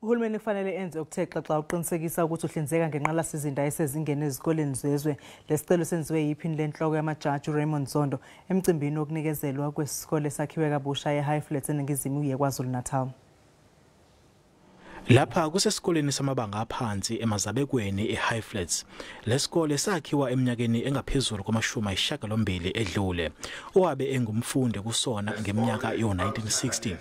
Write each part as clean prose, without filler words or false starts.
Uhulumeni kufanele enze okuthe xaxa uqinisekisa ukuthi uhlinzeka ngenqalasizinda esezingeni ezikoleni zezwe. Lesicelo senziwe yiphini lenhloko yamajaji uRaymond Zondo emcimbini wokunikezelwa kwesikole sakhiwe kabusha eHighfields eningizimu yeKwaZulu-Natal. Lapha kusesikoleni samabanga aphansi eMazabekweni eHighfields. Lesikole sakhiwa eminyakeni engaphezulu kwama-80 edlule. Owabe engumfundi kusona ngeminyaka yo-1960.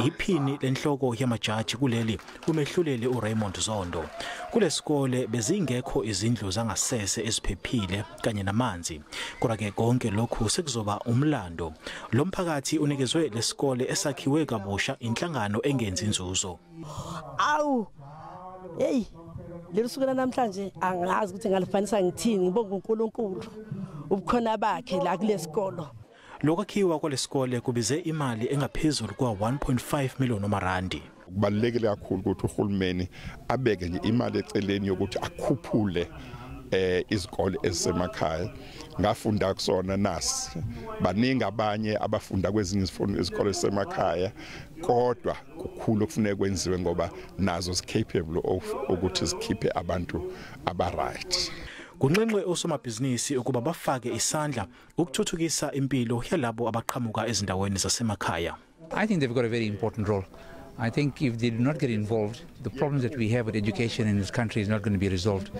Iphini lenhloko yamajaji kuleli umehluleli uRaymond Zondo. Kulesikole bezingekho izindlu zangasese eziphephile kanye namanzi. Kodwa-ke konke lokhu sekuzoba umlando. Lo mphakathi unikezwe lesikole esakhiwe kabusha inhlangano engenzi inzuzo. Awu hey lelusukela namhlanje angazi ukuthi ngalifanisa ngithini ngibonga uNkulunkulu ubukhona bakhe la kulesikolo. Lokwakhiwa kwalesikole kubize imali engaphezulu kwa-1.5 million randi. Kubalulekile kakhulu ukuthi uhulumeni abeke nje imali eceleni yokuthi akhuphule izikole ezisemakhaya. Ngafunda kusona nasi baningi abanye abafunda kwezinye izikole ezisemakhaya kodwa kukhulu okufuneka kwenziwe ngoba nazo capable ukuthi zikhiphe abantu aba-right. Kunxenxe osomabhizinisi ukuba bafake isandla ukuthuthukisa impilo yalabo abaqhamuka ezindaweni zasemakhaya. I think they've got a very important role. I think if they do not get involved, the problems that we have with education in this country is not going to be resolved.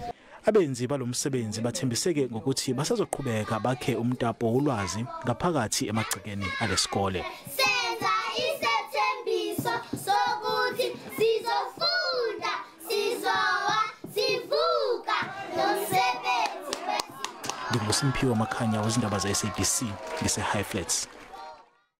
Abenzi balomsebenzi bathembiseke ngokuthi basazoqhubeka bakhe umtapo wolwazi ngaphakathi emagcekeni alesikole. Senza isethembiso sokuthi sizofunda, sizowa, sivuka nomsebenzi wethu. NgikuSimphiwe Makhanya wezindaba ze-SABC ngise-Highfields.